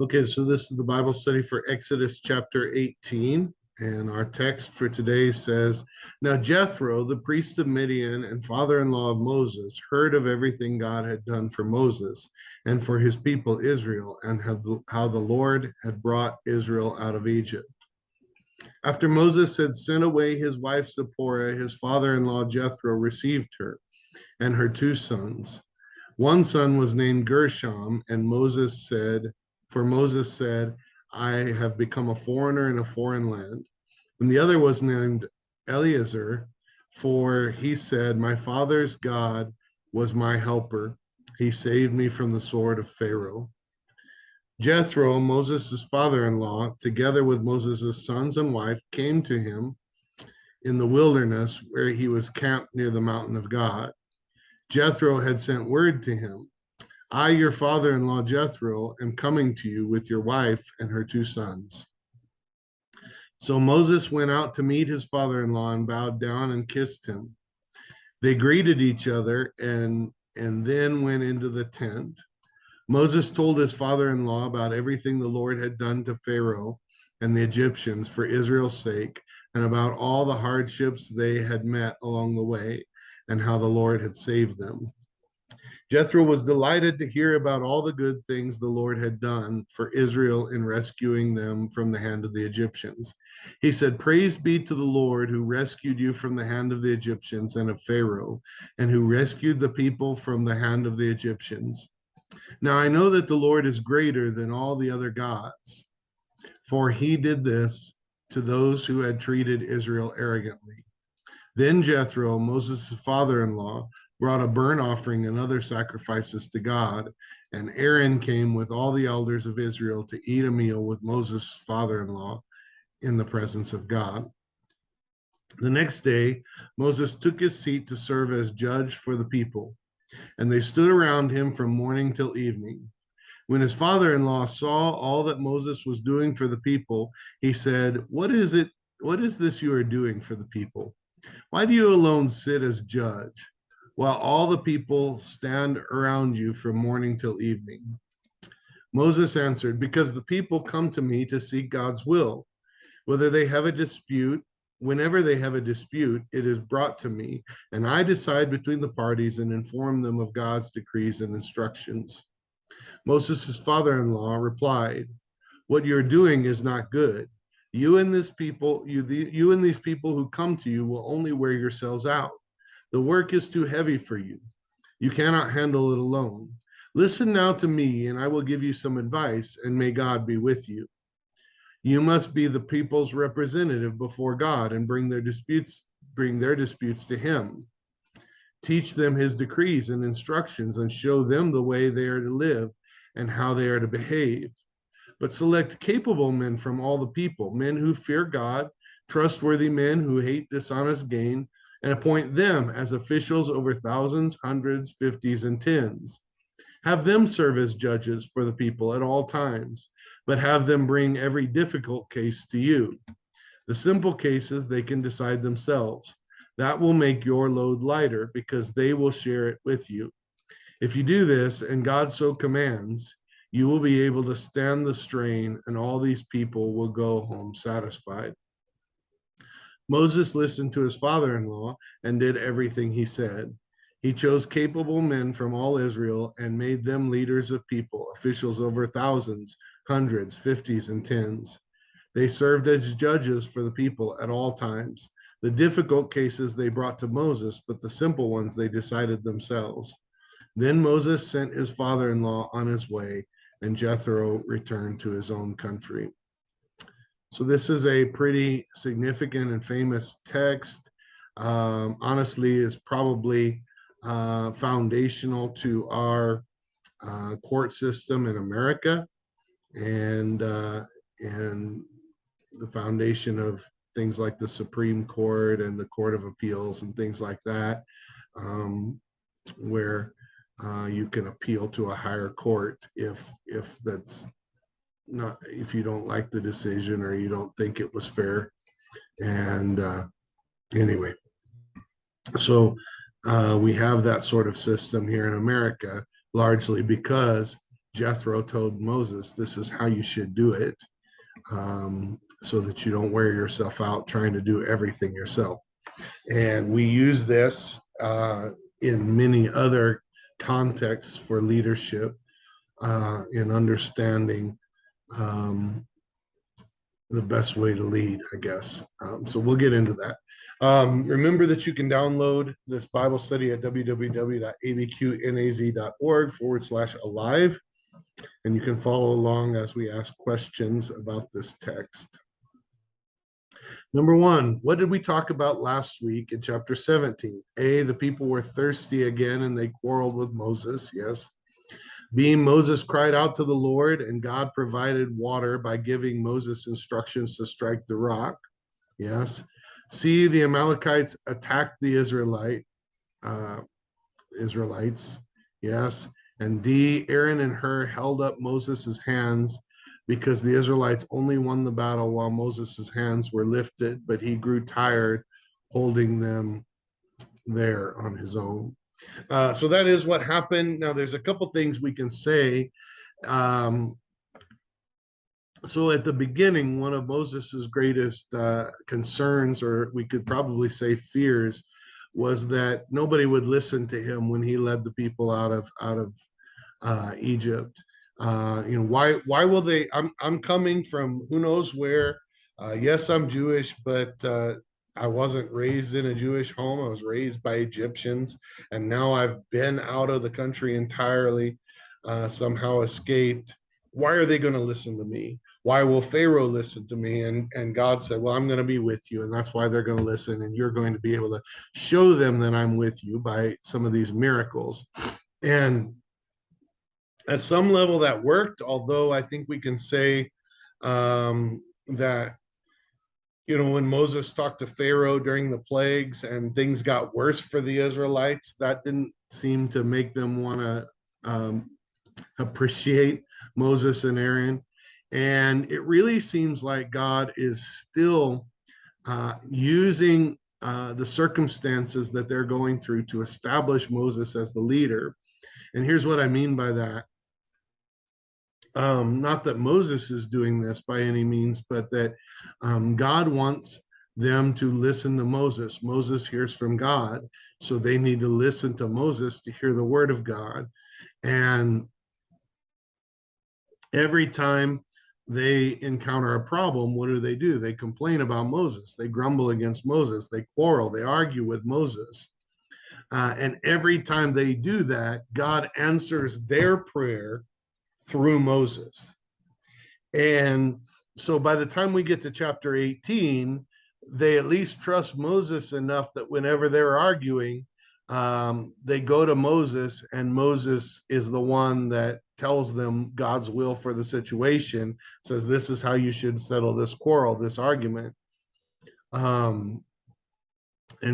Okay, so this is the Bible study for Exodus chapter 18. And our text for today says, Now Jethro, the priest of Midian and father-in-law of Moses, heard of everything God had done for Moses and for his people Israel, and how the Lord had brought Israel out of Egypt. After Moses had sent away his wife Zipporah, his father-in-law Jethro received her and her two sons. One son was named Gershom, and Moses said, I have become a foreigner in a foreign land. And the other was named Eleazar, for he said, My father's God was my helper. He saved me from the sword of Pharaoh. Jethro, Moses' father-in-law, together with Moses' sons and wife, came to him in the wilderness where he was camped near the mountain of God. Jethro had sent word to him, I, your father-in-law Jethro, am coming to you with your wife and her two sons. So Moses went out to meet his father-in-law and bowed down and kissed him. They greeted each other and then went into the tent. Moses told his father-in-law about everything the Lord had done to Pharaoh and the Egyptians for Israel's sake, and about all the hardships they had met along the way, and how the Lord had saved them. Jethro was delighted to hear about all the good things the Lord had done for Israel in rescuing them from the hand of the Egyptians. He said, Praise be to the Lord who rescued you from the hand of the Egyptians and of Pharaoh, and who rescued the people from the hand of the Egyptians. Now I know that the Lord is greater than all the other gods, for he did this to those who had treated Israel arrogantly. Then Jethro, Moses' father-in-law, brought a burnt offering and other sacrifices to God, and Aaron came with all the elders of Israel to eat a meal with Moses' father-in-law in the presence of God. The next day, Moses took his seat to serve as judge for the people, and they stood around him from morning till evening. When his father-in-law saw all that Moses was doing for the people, he said, What is it? What is this you are doing for the people? Why do you alone sit as judge, while all the people stand around you from morning till evening? Moses answered, Because the people come to me to seek God's will. Whether they have a dispute, Whenever they have a dispute, it is brought to me, and I decide between the parties and inform them of God's decrees and instructions. Moses' father-in-law replied, What you're doing is not good. You and these people who come to you will only wear yourselves out. The work is too heavy for you. You cannot handle it alone. Listen now to me, and I will give you some advice, and may God be with you. You must be the people's representative before God and bring their disputes to him. Teach them his decrees and instructions and show them the way they are to live and how they are to behave. But select capable men from all the people, men who fear God, trustworthy men who hate dishonest gain, and appoint them as officials over thousands, hundreds, fifties, and tens. Have them serve as judges for the people at all times, but have them bring every difficult case to you. The simple cases they can decide themselves. That will make your load lighter because they will share it with you. If you do this, and God so commands, you will be able to stand the strain, and all these people will go home satisfied. Moses listened to his father-in-law and did everything he said. He chose capable men from all Israel and made them leaders of people, officials over thousands, hundreds, fifties, and tens. They served as judges for the people at all times. The difficult cases they brought to Moses, but the simple ones they decided themselves. Then Moses sent his father-in-law on his way, and Jethro returned to his own country. So this is a pretty significant and famous text. Honestly, is probably foundational to our court system in America, and the foundation of things like the Supreme Court and the Court of Appeals and things like that, where you can appeal to a higher court if that's not, if you don't like the decision or you don't think it was fair. And anyway, so we have that sort of system here in America, largely because Jethro told Moses, this is how you should do it, so that you don't wear yourself out trying to do everything yourself. And we use this in many other contexts for leadership, in understanding the best way to lead, I guess. So we'll get into that. Remember that you can download this Bible study at www.abqnaz.org/alive, and you can follow along as we ask questions about this text. Number one, what did we talk about last week in chapter 17? A, the people were thirsty again and they quarreled with Moses. Yes. B, Moses cried out to the Lord and God provided water by giving Moses instructions to strike the rock. Yes. C, the Amalekites attacked the Israelites. Yes. And D, Aaron and Hur held up Moses's hands because the Israelites only won the battle while Moses's hands were lifted, but he grew tired holding them there on his own. So that is what happened. Now, there's a couple things we can say. So at the beginning, one of Moses's greatest concerns, or we could probably say fears, was that nobody would listen to him when he led the people out of Egypt. Why will they? I'm coming from who knows where. Yes, I'm Jewish, but I wasn't raised in a Jewish home. I was raised by Egyptians, and now I've been out of the country entirely, somehow escaped. Why are they going to listen to me? Why will Pharaoh listen to me? And God said, well, I'm going to be with you, and that's why they're going to listen, and you're going to be able to show them that I'm with you by some of these miracles. And at some level that worked, although I think we can say that, when Moses talked to Pharaoh during the plagues and things got worse for the Israelites, that didn't seem to make them want to appreciate Moses and Aaron. And it really seems like God is still using the circumstances that they're going through to establish Moses as the leader. And here's what I mean by that. Not that Moses is doing this by any means, but that God wants them to listen to Moses. Moses hears from God, so they need to listen to Moses to hear the word of God. And every time they encounter a problem, what do? They complain about Moses. They grumble against Moses. They quarrel. They argue with Moses. And every time they do that, God answers their prayer through Moses. And so by the time we get to chapter 18, they at least trust Moses enough that whenever they're arguing, they go to Moses, and Moses is the one that tells them God's will for the situation, says, this is how you should settle this quarrel, this argument. And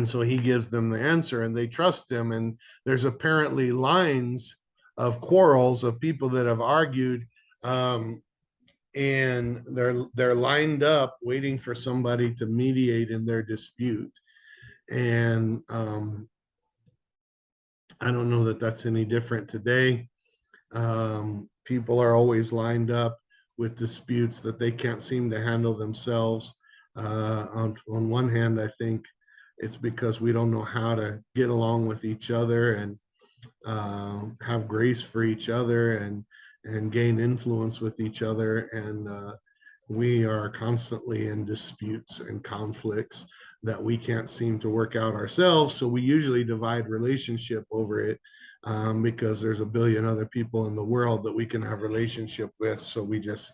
so he gives them the answer and they trust him. And there's apparently lines of quarrels of people that have argued, and they're lined up waiting for somebody to mediate in their dispute. And I don't know that that's any different today. People are always lined up with disputes that they can't seem to handle themselves. On one hand, I think it's because we don't know how to get along with each other and have grace for each other and gain influence with each other. And we are constantly in disputes and conflicts that we can't seem to work out ourselves. So we usually divide relationship over it, because there's a billion other people in the world that we can have relationship with. So we just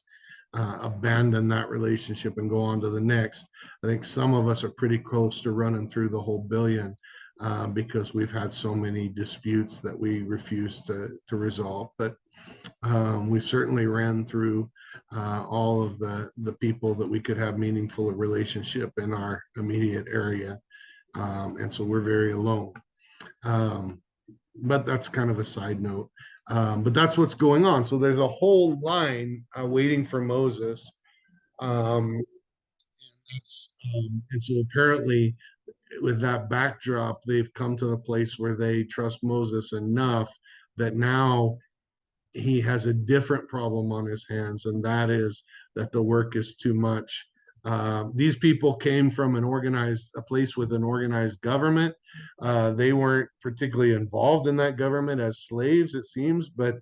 abandon that relationship and go on to the next. I think some of us are pretty close to running through the whole billion, because we've had so many disputes that we refuse to resolve. But we certainly ran through all of the people that we could have meaningful relationship in our immediate area. And so we're very alone. But that's kind of a side note. But that's what's going on. So there's a whole line waiting for Moses. And so apparently, with that backdrop, they've come to the place where they trust Moses enough that now he has a different problem on his hands, and that is that the work is too much. These people came from a place with an organized government. They weren't particularly involved in that government as slaves, it seems, but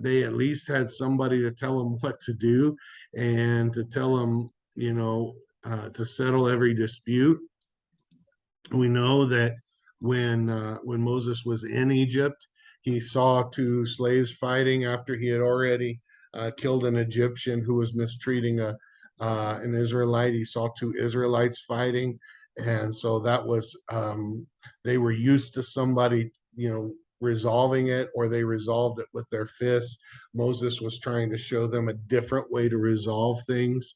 they at least had somebody to tell them what to do and to tell them, to settle every dispute. We know that when Moses was in Egypt, he saw two slaves fighting after he had already killed an Egyptian who was mistreating an Israelite. He saw two Israelites fighting, and so that was they were used to somebody, resolving it, or they resolved it with their fists. Moses was trying to show them a different way to resolve things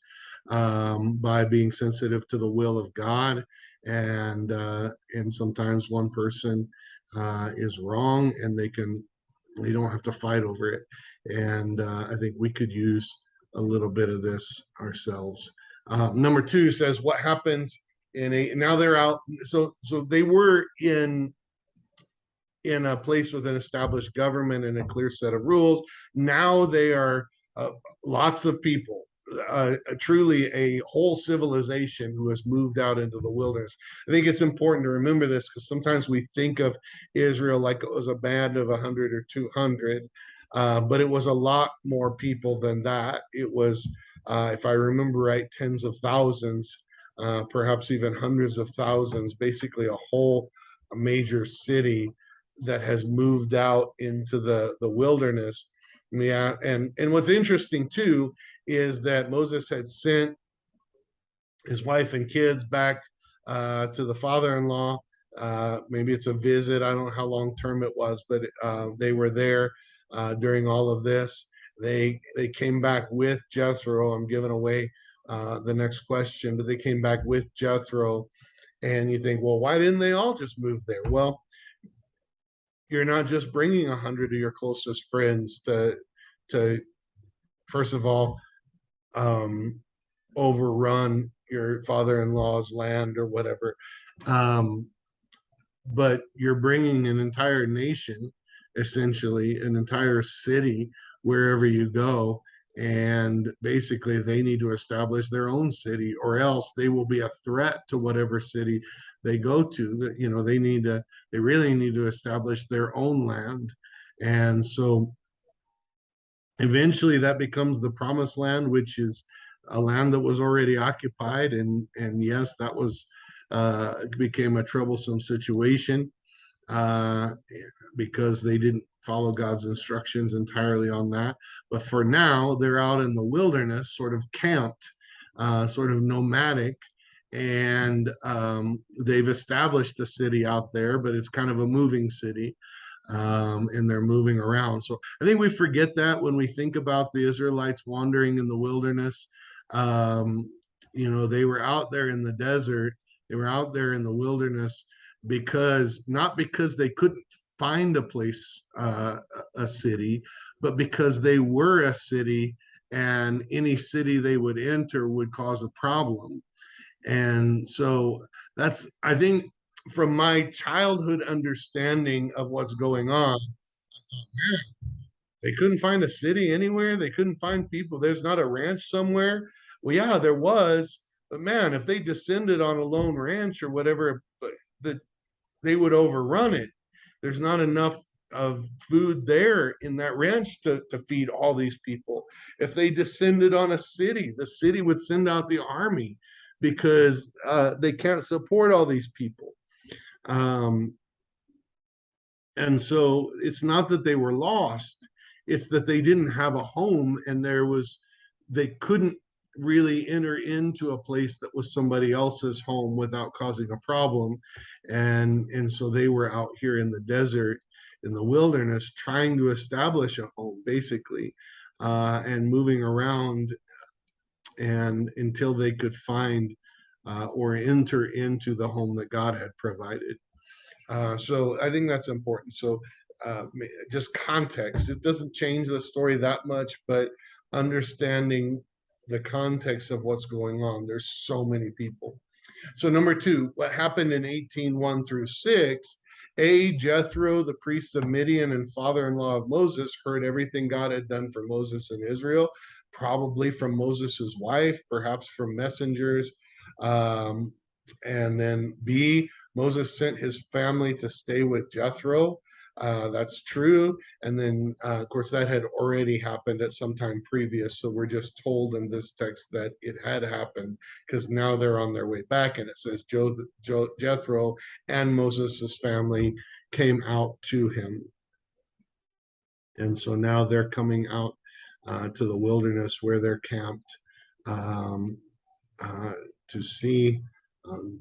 by being sensitive to the will of God, and sometimes one person is wrong, and they don't have to fight over it. And I think we could use a little bit of this ourselves. Number two says, what happens now they're out. So they were in a place with an established government and a clear set of rules. Now they are lots of people, truly a whole civilization who has moved out into the wilderness. I think it's important to remember this because sometimes we think of Israel like it was a band of 100 or 200, but it was a lot more people than that. It was, if I remember right, tens of thousands, perhaps even hundreds of thousands, basically a major city that has moved out into the wilderness. Yeah, and what's interesting too is that Moses had sent his wife and kids back to the father-in-law. Maybe it's a visit. I don't know how long term it was, but they were there during all of this. They came back with Jethro. I'm giving away the next question, but they came back with Jethro, and you think, well, why didn't they all just move there? Well, you're not just bringing 100 of your closest friends to first of all um, overrun your father-in-law's land or whatever, um, but you're bringing an entire nation, essentially an entire city, wherever you go, and basically they need to establish their own city, or else they will be a threat to whatever city they go to. That they really need to establish their own land. And so eventually that becomes the promised land, which is a land that was already occupied. And yes, that was became a troublesome situation uh, because they didn't follow God's instructions entirely on that. But for now, they're out in the wilderness, sort of camped, sort of nomadic, and they've established a city out there, but it's kind of a moving city. And they're moving around. So I think we forget that when we think about the Israelites wandering in the wilderness. Um, they were out there in the desert, they were out there in the wilderness not because they couldn't find a place, a city, but because they were a city, and any city they would enter would cause a problem. And so that's, I think, from my childhood understanding of what's going on, they couldn't find a city anywhere. They couldn't find people. There's not a ranch somewhere. Well, yeah, there was, but man, if they descended on a lone ranch or whatever, that they would overrun it. There's not enough of food there in that ranch to feed all these people. If they descended on a city, the city would send out the army because they can't support all these people. Um, and so it's not that they were lost, it's that they didn't have a home, and they couldn't really enter into a place that was somebody else's home without causing a problem. And so they were out here in the desert, in the wilderness, trying to establish a home, basically, and moving around, and until they could find or enter into the home that God had provided. So I think that's important. So just context. It doesn't change the story that much, but understanding the context of what's going on. There's so many people. So number two, what happened in 18:1 through 6 Jethro, the priest of Midian and father-in-law of Moses, heard everything God had done for Moses and Israel, probably from Moses's wife, perhaps from messengers. Um, and then B, Moses sent his family to stay with Jethro. That's true. And then, of course, that had already happened at some time previous. So we're just told in this text that it had happened because now they're on their way back. And it says Jethro and Moses' family came out to him. And so now they're coming out to the wilderness where they're camped um, uh, to see,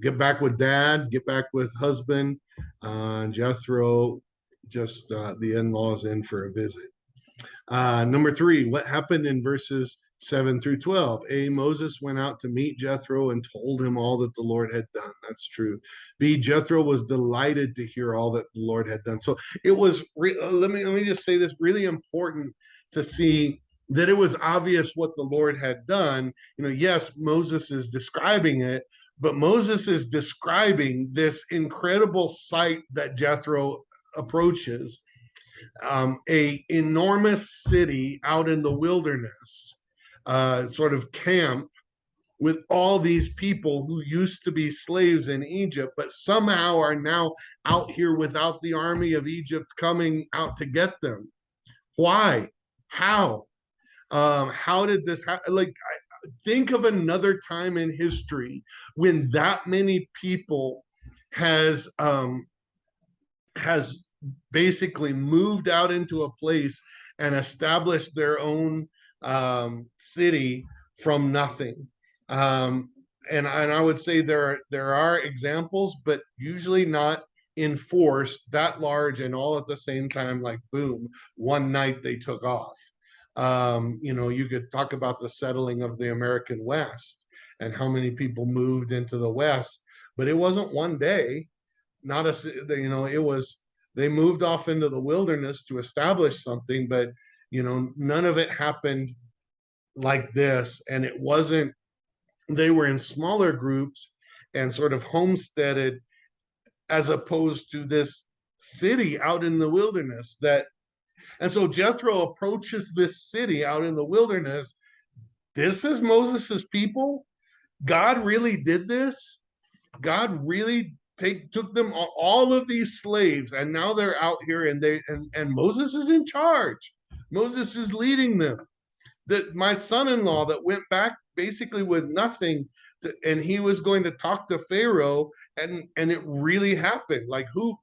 get back with dad, get back with husband, Jethro, just the in-laws in for a visit. Number three, what happened in verses 7 through 12? A, Moses went out to meet Jethro and told him all that the Lord had done. That's true. B, Jethro was delighted to hear all that the Lord had done. So it was, let me just say this, really important to see that it was obvious what the Lord had done. Yes, Moses is describing it, but Moses is describing this incredible sight that Jethro approaches, a enormous city out in the wilderness, sort of camp with all these people who used to be slaves in Egypt, but somehow are now out here without the army of Egypt coming out to get them. Why? How? How did this happen? Like, think of another time in history when that many people has basically moved out into a place and established their own city from nothing. Um, and I would say there are examples, but usually not in force that large and all at the same time, like boom, one night they took off. You could talk about the settling of the American West and how many people moved into the West, but it wasn't one day. Not it was, they moved off into the wilderness to establish something, but none of it happened like this. And it wasn't, they were in smaller groups and sort of homesteaded, as opposed to this city out in the wilderness. And so Jethro approaches this city out in the wilderness. This is Moses's people. God really did this. God really took them, all of these slaves, and now they're out here, and Moses is in charge. Moses is leading them. That my son-in-law that went back basically with nothing, and he was going to talk to Pharaoh, and it really happened. Like, who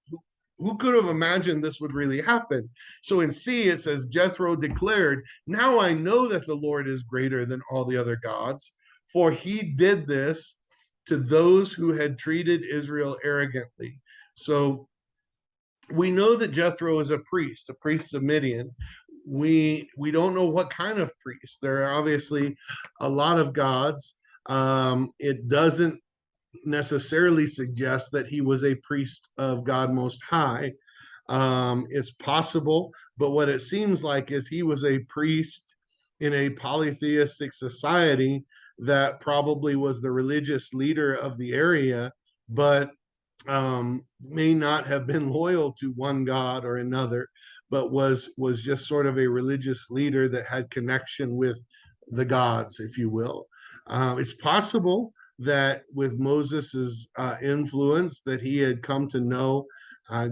could have imagined this would really happen? So in C, it says, Jethro declared, now I know that the Lord is greater than all the other gods, for he did this to those who had treated Israel arrogantly. So we know that Jethro is a priest of Midian. We don't know what kind of priest. There are obviously a lot of gods. It doesn't necessarily suggest that he was a priest of God Most High. It's possible, but what it seems like is he was a priest in a polytheistic society that probably was the religious leader of the area, but may not have been loyal to one god or another, but was just sort of a religious leader that had connection with the gods, if you will. It's possible that with Moses's influence, that he had come to know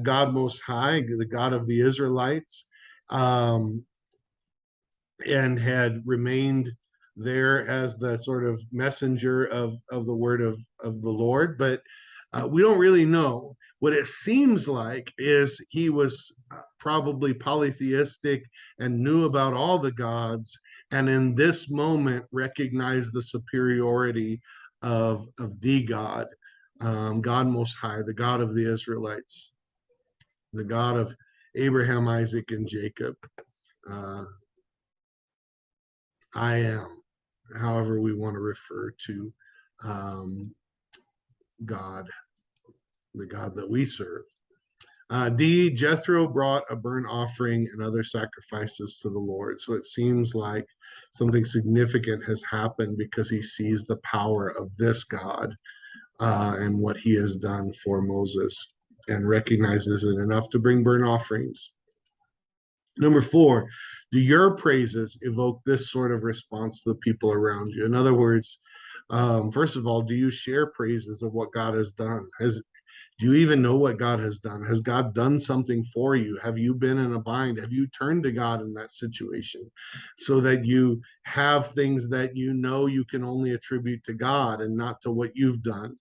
God Most High, the God of the Israelites, um, and had remained there as the sort of messenger of the word of the Lord. But we don't really know. What it seems like is he was probably polytheistic and knew about all the gods, and in this moment recognized the superiority of the God, God Most High, the God of the Israelites, the God of Abraham, Isaac, and Jacob. Uh, I am, however we want to refer to um, God, the God that we serve. D, Jethro brought a burnt offering and other sacrifices to the Lord. So it seems like something significant has happened because he sees the power of this God and what he has done for Moses. and recognizes it enough to bring burnt offerings. Number four, do your praises evoke this sort of response to the people around you? In other words, first of all, do you share praises of what God has done? Do you even know what God has done? Has God done something for you? Have you been in a bind? Have you turned to God in that situation so that you have things that you know you can only attribute to God and not to what you've done?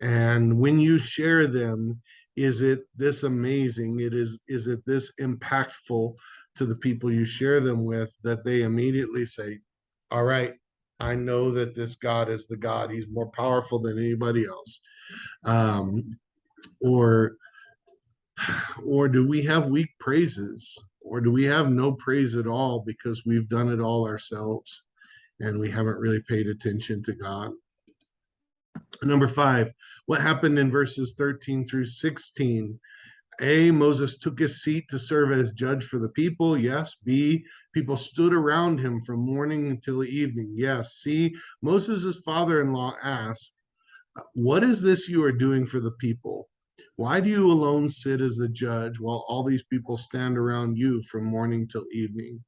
And when you share them, is it this amazing? Is it this impactful to the people you share them with that they immediately say, all right, I know that this God is the God. He's more powerful than anybody else. Um, or or do we have weak praises? Or do we have no praise at all because we've done it all ourselves and we haven't really paid attention to God? Number five, what happened in verses 13 through 16? A, Moses took his seat to serve as judge for the people. Yes. B, people stood around him from morning until evening. Yes. C, Moses' father-in-law asked, what is this you are doing for the people? Why do you alone sit as the judge while all these people stand around you from morning till evening?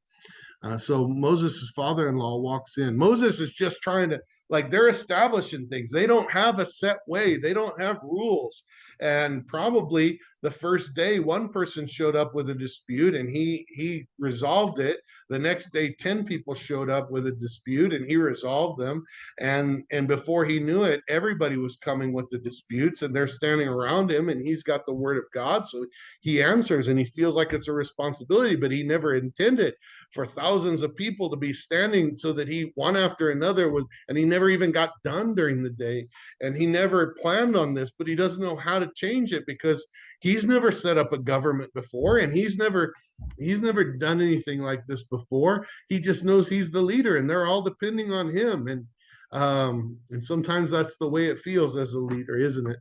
So Moses' father-in-law walks in. Moses is just trying to, like, they're establishing things. They don't have a set way. They don't have rules. And probably the first day, one person showed up with a dispute and he resolved it. The next day, 10 people showed up with a dispute and he resolved them. And before he knew it, everybody was coming with the disputes and they're standing around him and he's got the word of God. So he answers and he feels like it's a responsibility, but he never intended for thousands of people to be standing so that he one after another was, and he never even got done during the day, and he never planned on this, but he doesn't know how to change it because he's never set up a government before and he's never done anything like this before. He just knows he's the leader and they're all depending on him, and sometimes that's the way it feels as a leader, isn't it?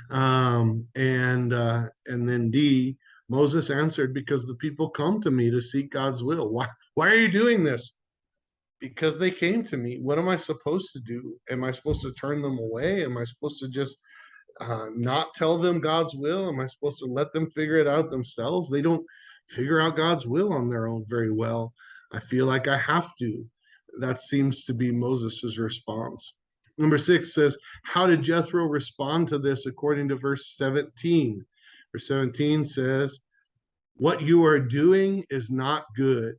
And then D, Moses answered, because the people come to me to seek God's will. Why are you doing this? Because they came to me. What am I supposed to do? Am I supposed to turn them away? Am I supposed to just not tell them God's will? Am I supposed to let them figure it out themselves? They don't figure out God's will on their own very well. I feel like I have to. That seems to be Moses's response. Number six says, how did Jethro respond to this according to verse 17? Verse 17 says, what you are doing is not good.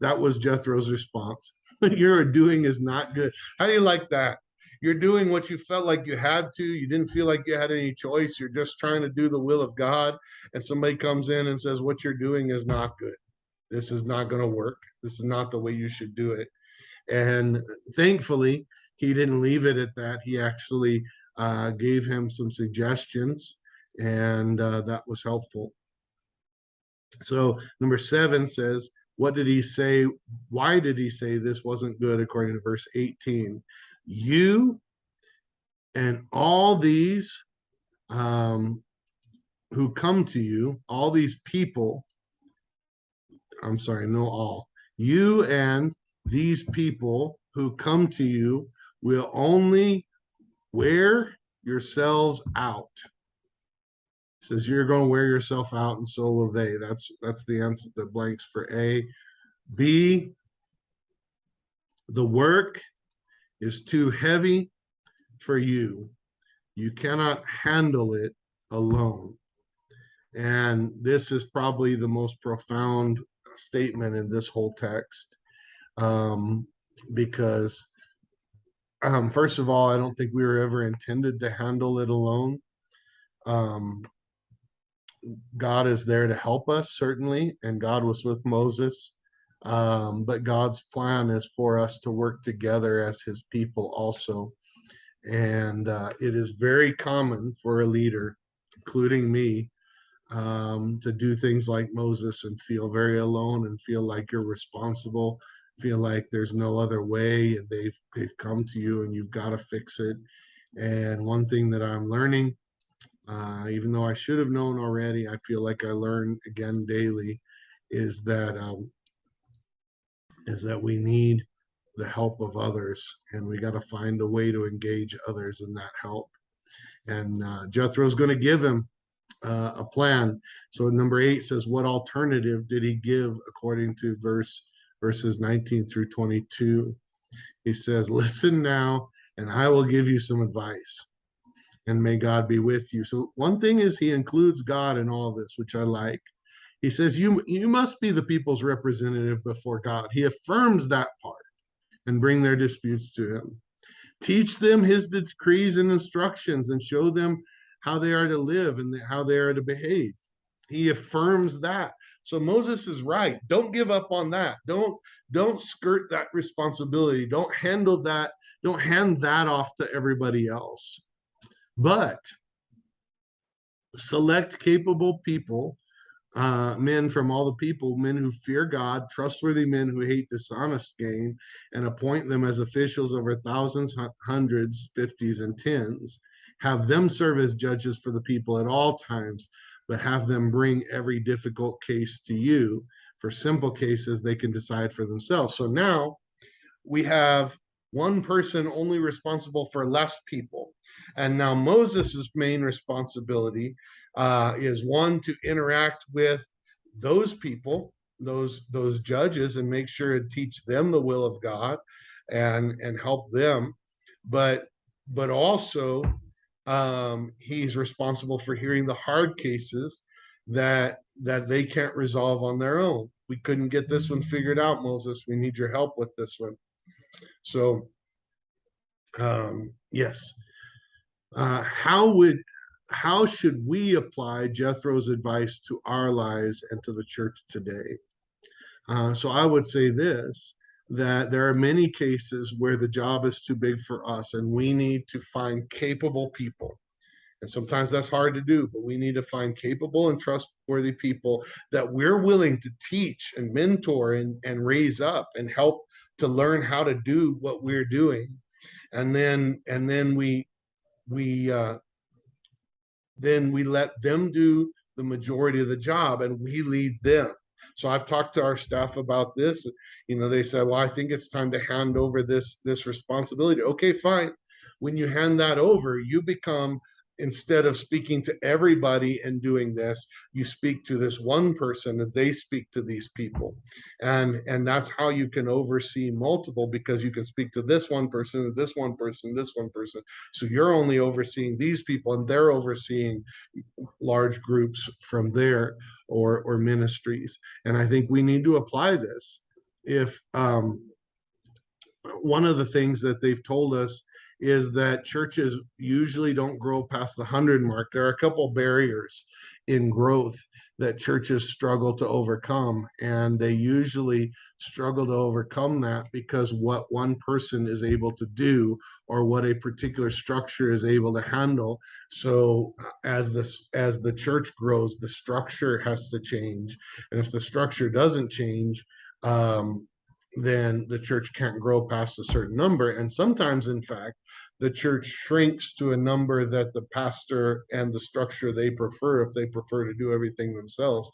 That was Jethro's response. What you're doing is not good. How do you like that? You're doing what you felt like you had to. You didn't feel like you had any choice. You're just trying to do the will of God. And somebody comes in and says, what you're doing is not good. This is not going to work. This is not the way you should do it. And thankfully, he didn't leave it at that. He actually gave him some suggestions, and that was helpful. So, number seven says, what did he say? Why did he say this wasn't good according to verse 18? You and all these who come to you, all these people, I'm sorry, no, all. You and these people who come to you will only wear yourselves out. It says you're going to wear yourself out, and so will they. That's the answer, the blanks for A. B, the work is too heavy for you. You cannot handle it alone. And this is probably the most profound statement in this whole text, because first of all, I don't think we were ever intended to handle it alone. Um, God is there to help us, certainly, and God was with Moses. But God's plan is for us to work together as his people also. And it is very common for a leader, including me, to do things like Moses and feel very alone and feel like you're responsible, feel like there's no other way, and they've come to you and you've got to fix it. And one thing that I'm learning, even though I should have known already, I feel like I learn again daily, is that we need the help of others, and we got to find a way to engage others in that help. And Jethro's going to give him a plan. So number 8 says, what alternative did he give according to verses 19 through 22? He says, listen now, and I will give you some advice, and may God be with you. So one thing is he includes God in all this, which I like. He says, you must be the people's representative before God. He affirms that part and bring their disputes to him. Teach them his decrees and instructions and show them how they are to live and how they are to behave. He affirms that. So Moses is right. Don't give up on that. Don't skirt that responsibility. Don't handle that. Don't hand that off to everybody else. But select capable people, men from all the people, men who fear God, trustworthy men who hate dishonest gain, and appoint them as officials over thousands, hundreds, fifties, and tens. Have them serve as judges for the people at all times, but have them bring every difficult case to you. For simple cases, they can decide for themselves. So now we have one person only responsible for less people. And now Moses' main responsibility is one to interact with those people, those judges, and make sure to teach them the will of God and help them. But also he's responsible for hearing the hard cases that they can't resolve on their own. We couldn't get this one figured out, Moses. We need your help with this one. So, yes, how should we apply Jethro's advice to our lives and to the church today? So I would say this, that there are many cases where the job is too big for us, and we need to find capable people. And sometimes that's hard to do, but we need to find capable and trustworthy people that we're willing to teach and mentor and raise up and help to learn how to do what we're doing. And then we then we let them do the majority of the job and we lead them. So I've talked to our staff about this. They said, well, I think it's time to hand over this responsibility. Okay, fine. When you hand that over, you become, instead of speaking to everybody and doing this, you speak to this one person and they speak to these people. And that's how you can oversee multiple, because you can speak to this one person, this one person, this one person. So you're only overseeing these people and they're overseeing large groups from there, or ministries. And I think we need to apply this. If one of the things that they've told us is that churches usually don't grow past the 100 mark. There are a couple barriers in growth that churches struggle to overcome, and they usually struggle to overcome that because what one person is able to do or what a particular structure is able to handle. So as the church grows, the structure has to change, and if the structure doesn't change, then the church can't grow past a certain number. And sometimes, in fact, the church shrinks to a number that the pastor and the structure they prefer, if they prefer to do everything themselves,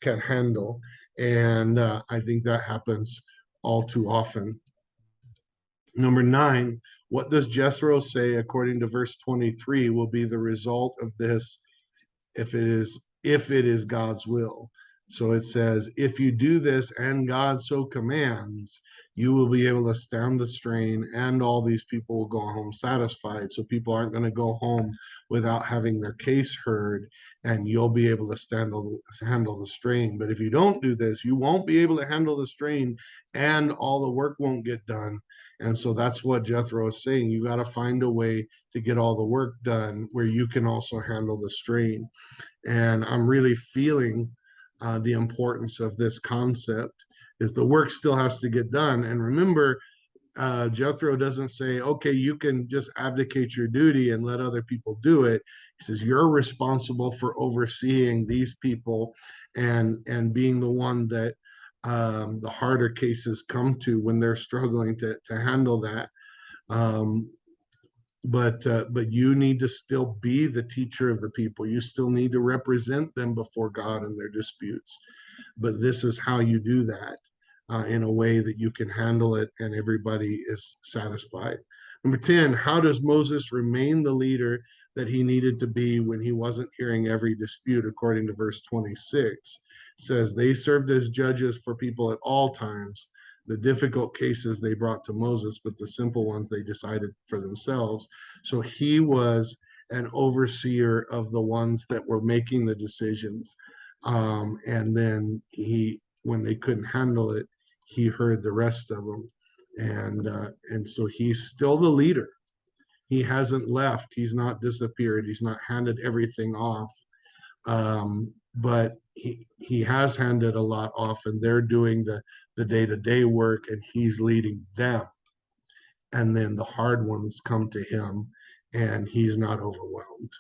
can handle. And I think that happens all too often. Number 9, what does Jethro say according to verse 23 will be the result of this if it is God's will? So it says, if you do this and God so commands, you will be able to stand the strain and all these people will go home satisfied. So people aren't going to go home without having their case heard, and you'll be able to handle the strain. But if you don't do this, you won't be able to handle the strain and all the work won't get done. And so that's what Jethro is saying. You got to find a way to get all the work done where you can also handle the strain. And I'm really feeling the importance of this concept is the work still has to get done. And remember, Jethro doesn't say, okay, you can just abdicate your duty and let other people do it. He says, you're responsible for overseeing these people and being the one that the harder cases come to when they're struggling to handle that. But you need to still be the teacher of the people. You still need to represent them before God in their disputes. But this is how you do that in a way that you can handle it and everybody is satisfied. Number 10, how does Moses remain the leader that he needed to be when he wasn't hearing every dispute, according to verse 26. It says, they served as judges for people at all times. The difficult cases they brought to Moses, but the simple ones they decided for themselves. So he was an overseer of the ones that were making the decisions. And then when they couldn't handle it, he heard the rest of them. And so he's still the leader. He hasn't left. He's not disappeared. He's not handed everything off. But he has handed a lot off, and they're doing the day-to-day work, and he's leading them. And then the hard ones come to him, and he's not overwhelmed.